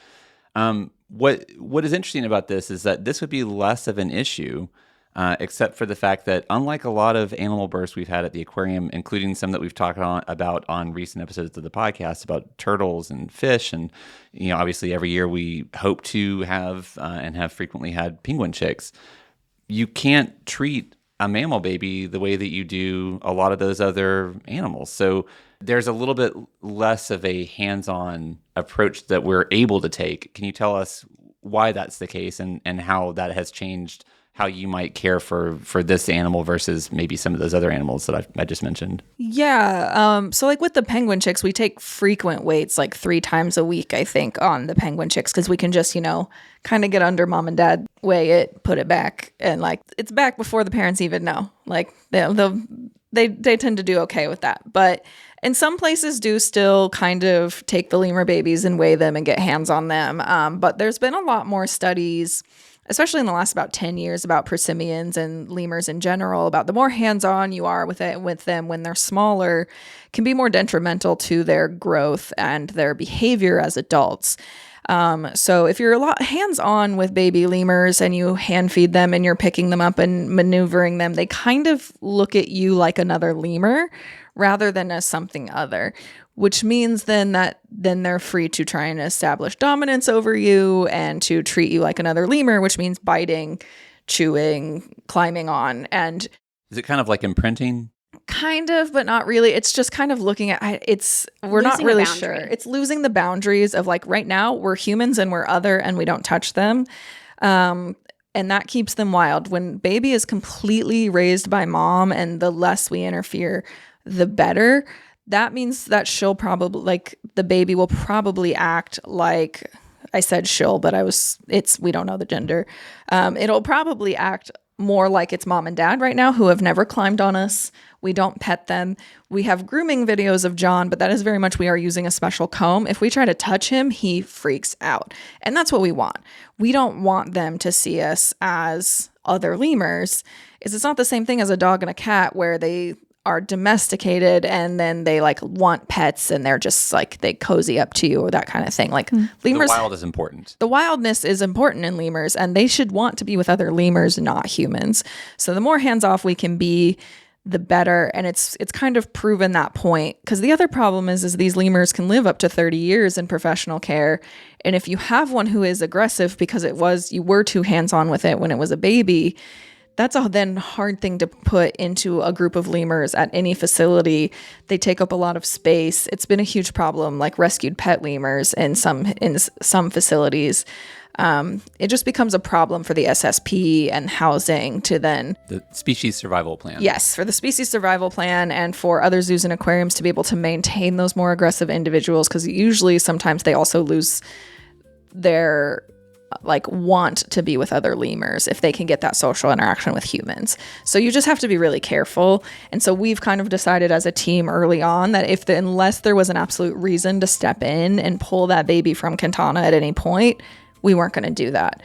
What is interesting about this is that this would be less of an issue, except for the fact that, unlike a lot of animal births we've had at the aquarium, including some that we've talked about on recent episodes of the podcast about turtles and fish, and obviously every year we hope to have and have frequently had penguin chicks, you can't treat a mammal baby the way that you do a lot of those other animals. So there's a little bit less of a hands-on approach that we're able to take. Can you tell us why that's the case, and how that has changed how you might care for this animal versus maybe some of those other animals that I just mentioned? Yeah. So with the penguin chicks, we take frequent weights 3 times a week, I think, on the penguin chicks, because we can just, kind of get under mom and dad, weigh it, put it back, and it's back before the parents even know. They tend to do okay with that. But and some places do still kind of take the lemur babies and weigh them and get hands on them. But there's been a lot more studies, especially in the last about 10 years, about prosimians and lemurs in general, about the more hands-on you are with them when they're smaller, can be more detrimental to their growth and their behavior as adults. So if you're a lot hands-on with baby lemurs and you hand feed them and you're picking them up and maneuvering them, they kind of look at you like another lemur rather than as something other, which means then they're free to try and establish dominance over you and to treat you like another lemur, which means biting, chewing, climbing on. And is it kind of like imprinting? Kind of, but not really. It's just kind of looking at we're not really sure. It's losing the boundaries of right now we're humans and we're other and we don't touch them. And that keeps them wild. When baby is completely raised by mom and the less we interfere, the better. That means that she'll probably the baby will probably act like, I said she'll, but we don't know the gender. It'll probably act more like it's mom and dad right now, who have never climbed on us. We don't pet them. We have grooming videos of John, but that is very much we are using a special comb. If we try to touch him, he freaks out. And that's what we want. We don't want them to see us as other lemurs. It's not the same thing as a dog and a cat where they are domesticated and then they want pets and they're just they cozy up to you or that kind of thing. Lemurs, the wild is important. The wildness is important in lemurs, and they should want to be with other lemurs, not humans. So the more hands off we can be, the better. And it's kind of proven that point, because the other problem is these lemurs can live up to 30 years in professional care. And if you have one who is aggressive because you were too hands on with it when it was a baby, that's a then hard thing to put into a group of lemurs at any facility. They take up a lot of space. It's been a huge problem, rescued pet lemurs in some facilities. It just becomes a problem for the SSP and housing to then... The species survival plan. Yes, for the species survival plan and for other zoos and aquariums to be able to maintain those more aggressive individuals, because usually sometimes they also lose their like want to be with other lemurs if they can get that social interaction with humans. So you just have to be really careful. And so we've kind of decided as a team early on that unless there was an absolute reason to step in and pull that baby from Quintana at any point, we weren't going to do that.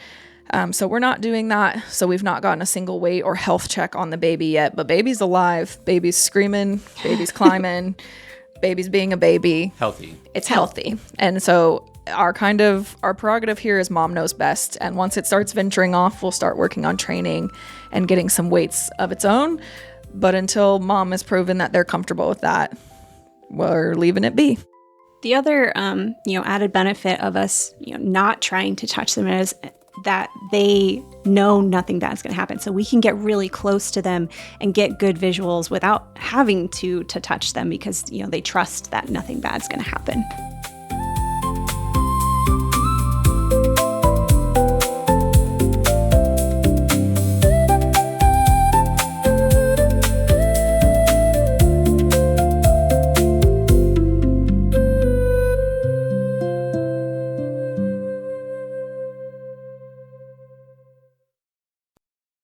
So we're not doing that. So we've not gotten a single weight or health check on the baby yet, but baby's alive, baby's screaming, baby's climbing, baby's being a baby. Healthy. It's healthy. And so our prerogative here is mom knows best. And once it starts venturing off, we'll start working on training and getting some weights of its own. But until mom has proven that they're comfortable with that, we're leaving it be. The other, added benefit of us, not trying to touch them is that they know nothing bad's going to happen. So we can get really close to them and get good visuals without having to touch them because, they trust that nothing bad's going to happen.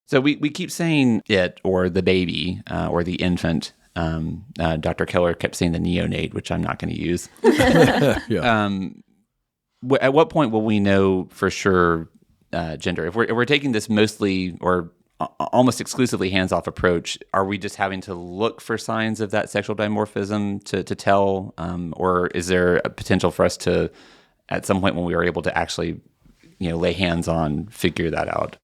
So we keep saying it or the baby or the infant. Dr. Keller kept saying the neonate, which I'm not going to use. Yeah. At what point will we know for sure gender? If we're taking this mostly or almost exclusively hands-off approach, are we just having to look for signs of that sexual dimorphism to tell? Or is there a potential for us to, at some point when we are able to actually, lay hands on, figure that out?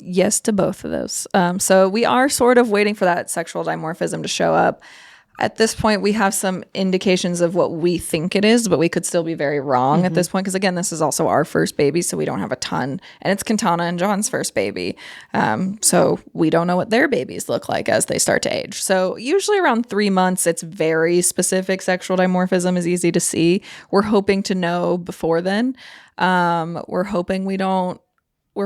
Yes to both of those. So we are sort of waiting for that sexual dimorphism to show up. At this point, we have some indications of what we think it is, but we could still be very wrong at this point. Because again, this is also our first baby, so we don't have a ton. And it's Quintana and John's first baby. So we don't know what their babies look like as they start to age. So usually around 3 months, it's very specific. Sexual dimorphism is easy to see. We're hoping to know before then. We're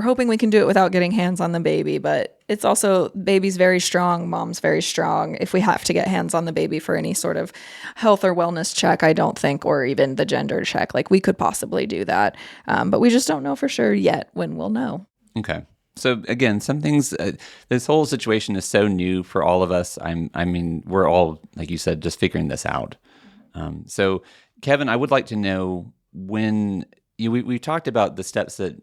hoping we can do it without getting hands on the baby, but it's also baby's very strong, mom's very strong. If we have to get hands on the baby for any sort of health or wellness check, I don't think, or even the gender check, like we could possibly do that. But we just don't know for sure yet when we'll know. Okay. So again, some things, this whole situation is so new for all of us. I mean, we're all, like you said, just figuring this out. So Kevin, I would like to know when... We talked about the steps that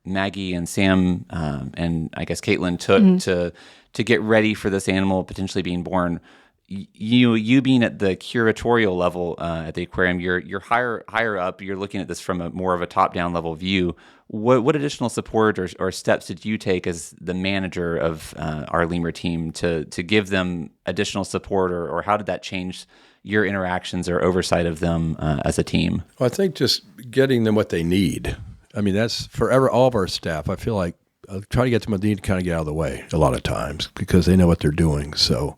Maggie and Sam and I guess Caitlin took to get ready for this animal potentially being born. You being at the curatorial level at the aquarium, you're higher up. You're looking at this from a more of a top-down level view. What additional support or steps did you take as the manager of our lemur team to give them additional support, or how did that change your interactions or oversight of them as a team? Well, I think just getting them what they need. I mean, that's forever. All of our staff, I feel like I try to get them what they need to kind of get out of the way a lot of times because they know what they're doing. So,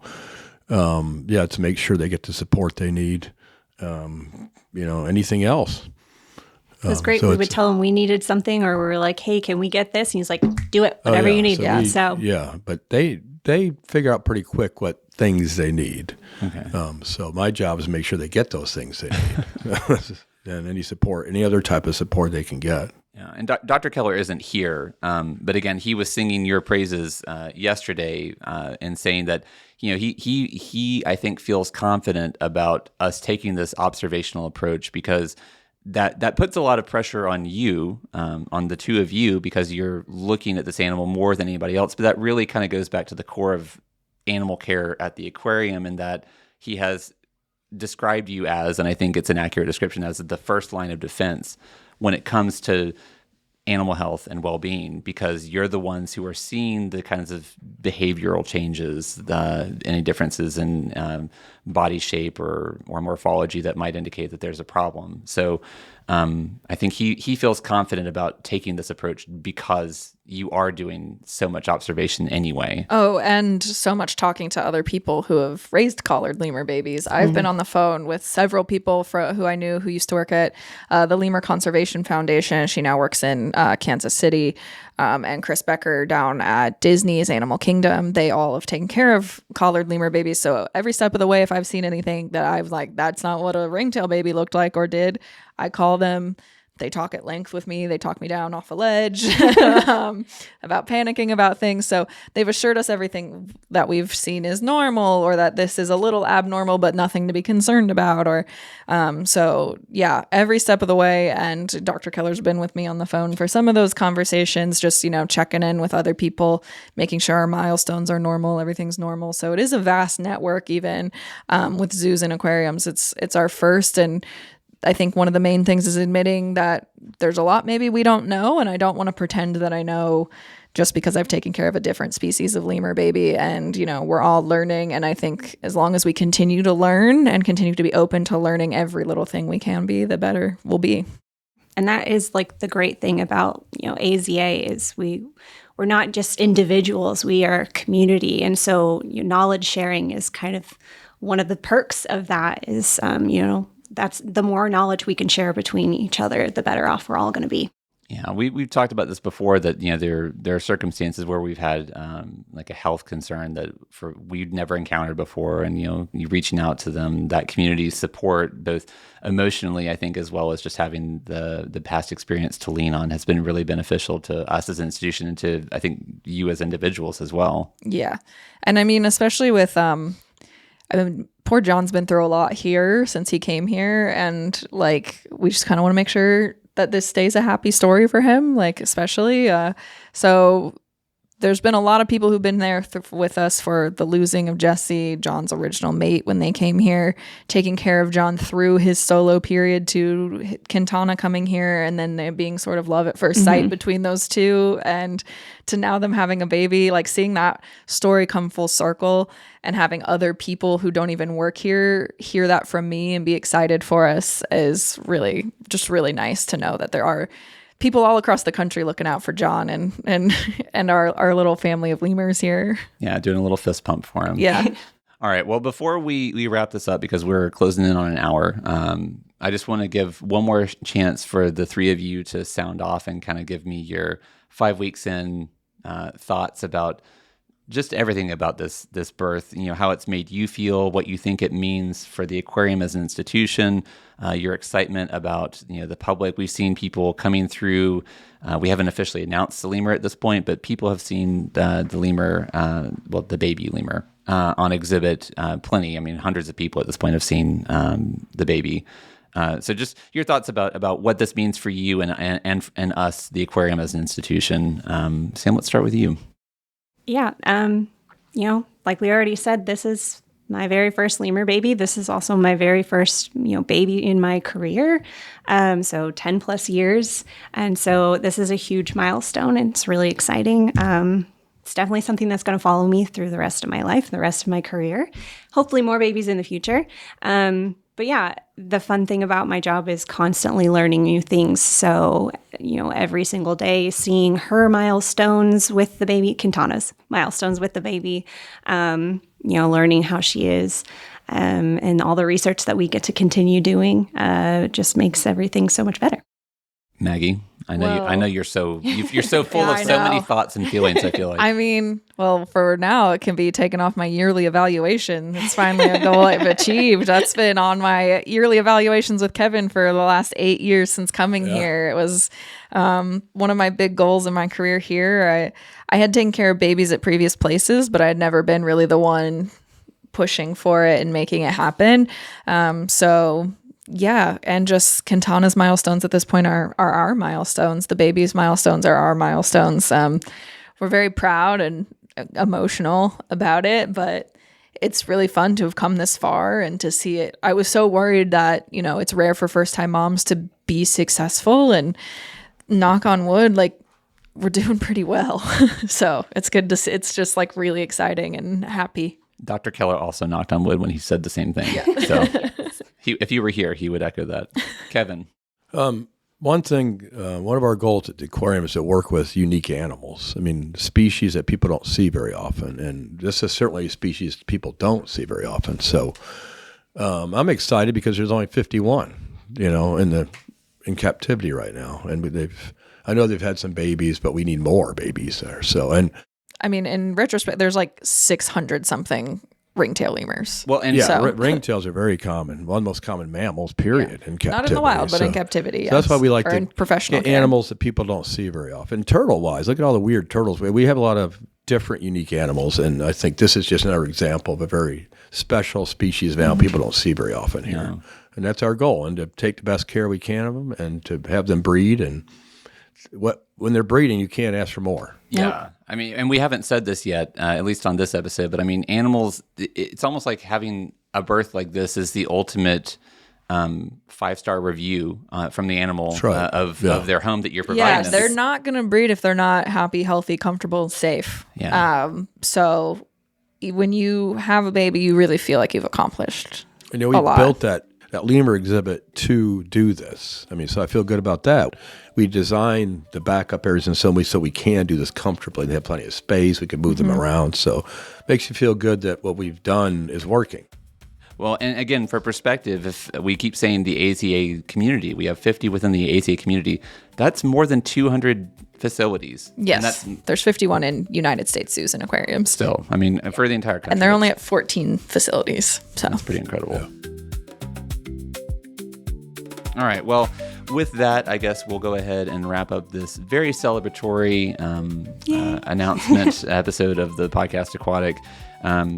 to make sure they get the support they need. Anything else. It was great. We would tell him we needed something, or we were like, "Hey, can we get this?" And he's like, "Do it, whatever you need." But they figure out pretty quick what things they need. Okay. So my job is to make sure they get those things they need, and any other type of support they can get. Yeah, and Dr. Keller isn't here, but again, he was singing your praises yesterday and saying that he I think feels confident about us taking this observational approach because that puts a lot of pressure on you, on the two of you, because you're looking at this animal more than anybody else. But that really kind of goes back to the core of animal care at the aquarium, in that he has described you as, and I think it's an accurate description, as the first line of defense when it comes to animal health and well-being, because you're the ones who are seeing the kinds of behavioral changes, any differences in body shape or morphology that might indicate that there's a problem. So I think he feels confident about taking this approach because you are doing so much observation anyway. Oh, and so much talking to other people who have raised collared lemur babies. I've been on the phone with several people who I knew who used to work at the Lemur Conservation Foundation. She now works in Kansas City. And Chris Becker down at Disney's Animal Kingdom. They all have taken care of collared lemur babies. So every step of the way, if I've seen anything that I've like, that's not what a ringtail baby looked like or did, I call them. They talk at length with me. They talk me down off a ledge about panicking about things. So they've assured us everything that we've seen is normal, or that this is a little abnormal, but nothing to be concerned about. Or so, yeah, every step of the way. And Dr. Keller's been with me on the phone for some of those conversations, just, checking in with other people, making sure our milestones are normal, everything's normal. So it is a vast network, even with zoos and aquariums. It's our first, and I think one of the main things is admitting that there's a lot maybe we don't know, and I don't want to pretend that I know just because I've taken care of a different species of lemur baby. And, we're all learning, and I think as long as we continue to learn and continue to be open to learning every little thing we can be, the better we'll be. And that is like the great thing about, AZA is we're not just individuals, we are a community. And so knowledge sharing is kind of one of the perks of that is, that's the more knowledge we can share between each other, the better off we're all going to be. Yeah, we've talked about this before, that there are circumstances where we've had like a health concern that we'd never encountered before, and you reaching out to them, that community support, both emotionally, I think, as well as just having the past experience to lean on, has been really beneficial to us as an institution, and to, I think, you as individuals as well. Yeah, and I mean, especially with poor John's been through a lot here since he came here, and like we just kind of want to make sure that this stays a happy story for him, like especially. So there's been a lot of people who've been there with us for the losing of Jesse, John's original mate, when they came here, taking care of John through his solo period to Quintana coming here, and then there being sort of love at first sight between those two, and to now them having a baby, like seeing that story come full circle, and having other people who don't even work here hear that from me and be excited for us is really, just really nice to know that there are people all across the country looking out for John and our little family of lemurs here. Yeah, doing a little fist pump for him. Yeah. All right. Well, before we wrap this up, because we're closing in on an hour, I just want to give one more chance for the three of you to sound off and kind of give me your 5 weeks in thoughts about just everything about this birth, how it's made you feel, what you think it means for the aquarium as an institution, your excitement about, the public. We've seen people coming through. We haven't officially announced the lemur at this point, but people have seen the lemur, the baby lemur, on exhibit plenty. I mean, hundreds of people at this point have seen the baby. So just your thoughts about what this means for you and us, the aquarium as an institution. Sam, let's start with you. Yeah. Like we already said, this is my very first lemur baby. This is also my very first, baby in my career. So 10 plus years. And so this is a huge milestone, and it's really exciting. It's definitely something that's going to follow me through the rest of my life, the rest of my career. Hopefully more babies in the future. But yeah, the fun thing about my job is constantly learning new things. So, every single day seeing her milestones with the baby, Quintana's milestones with the baby, learning how she is, and all the research that we get to continue doing just makes everything so much better. Maggie, I know you're so full of so many thoughts and feelings, I feel like. I mean, well, for now, it can be taken off my yearly evaluation. It's finally a goal I've achieved. That's been on my yearly evaluations with Kevin for the last 8 years since coming here. It was one of my big goals in my career here. I had taken care of babies at previous places, but I had never been really the one pushing for it and making it happen. Yeah, and just Quintana's milestones at this point are our milestones. The baby's milestones are our milestones. We're very proud and emotional about it, but it's really fun to have come this far and to see it. I was so worried that, it's rare for first-time moms to be successful, and knock on wood, like, we're doing pretty well. So it's good to see. It's just like really exciting and happy. Dr. Keller also knocked on wood when he said the same thing. Yeah. So if you were here, he would echo that. Kevin. One thing, one of our goals at the aquarium is to work with unique animals. I mean, species that people don't see very often. And this is certainly a species people don't see very often. So I'm excited because there's only 51, in captivity right now. And I know they've had some babies, but we need more babies there. So, and I mean, in retrospect, there's like 600 something ringtail lemurs. Well, and Yeah, So- ringtails are very common. One of the most common mammals, period, in captivity. Not in the wild, but So- in captivity. So that's why we like or to in professional get care. animals that people don't see very often. Turtle-wise, look at all the weird turtles. We have a lot of different, unique animals, and I think this is just another example of a very special species of animal people don't see very often here. And that's our goal, and to take the best care we can of them, and to have them breed. And when they're breeding, you can't ask for more. Yeah. I mean, and we haven't said this yet, at least on this episode, but I mean, animals, it's almost like having a birth like this is the ultimate 5-star review from the animal of their home that you're providing. Yeah, they're not going to breed if they're not happy, healthy, comfortable, and safe. Yeah. So when you have a baby, you really feel like you've accomplished We built that lemur exhibit to do this. I mean, so I feel good about that. We designed the backup areas in some way so we can do this comfortably. They have plenty of space. We can move them around. So it makes you feel good that what we've done is working. Well, and again, for perspective, if we keep saying the AZA community, we have 50 within the AZA community. That's more than 200 facilities. Yes, there's 51 in United States zoos and aquariums. Still, I mean, for the entire country. And they're only at 14 facilities. So That's pretty incredible. Yeah. All right. Well, with that, I guess we'll go ahead and wrap up this very celebratory announcement episode of the Podcast Aquatic.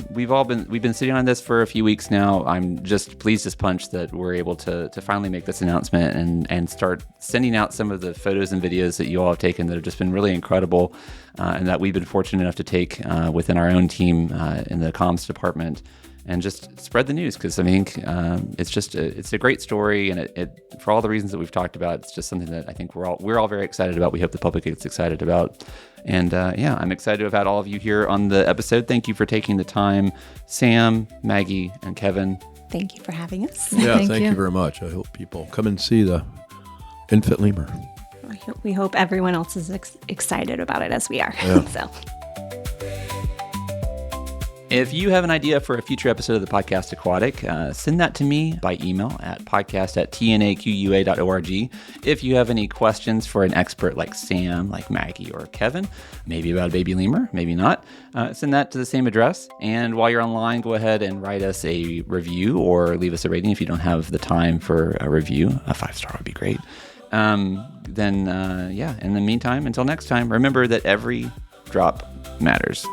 We've been sitting on this for a few weeks now. I'm just pleased as punch that we're able to finally make this announcement and start sending out some of the photos and videos that you all have taken that have just been really incredible, and that we've been fortunate enough to take within our own team in the comms department. And just spread the news, because I think it's a great story, and it for all the reasons that we've talked about, it's just something that I think we're all very excited about. We hope the public gets excited about, and I'm excited to have had all of you here on the episode. Thank you for taking the time, Sam, Maggie, and Kevin. Thank you for having us. Yeah, Thank thank you. you very much. I hope people come and see the infant lemur. We hope everyone else is excited about it as we are. Yeah. So. If you have an idea for a future episode of the Podcast Aquatic, send that to me by email at podcast@tnaqua.org. If you have any questions for an expert like Sam, like Maggie, or Kevin, maybe about a baby lemur, maybe not, send that to the same address. And while you're online, go ahead and write us a review or leave us a rating if you don't have the time for a review. A 5-star would be great. In the meantime, until next time, remember that every drop matters.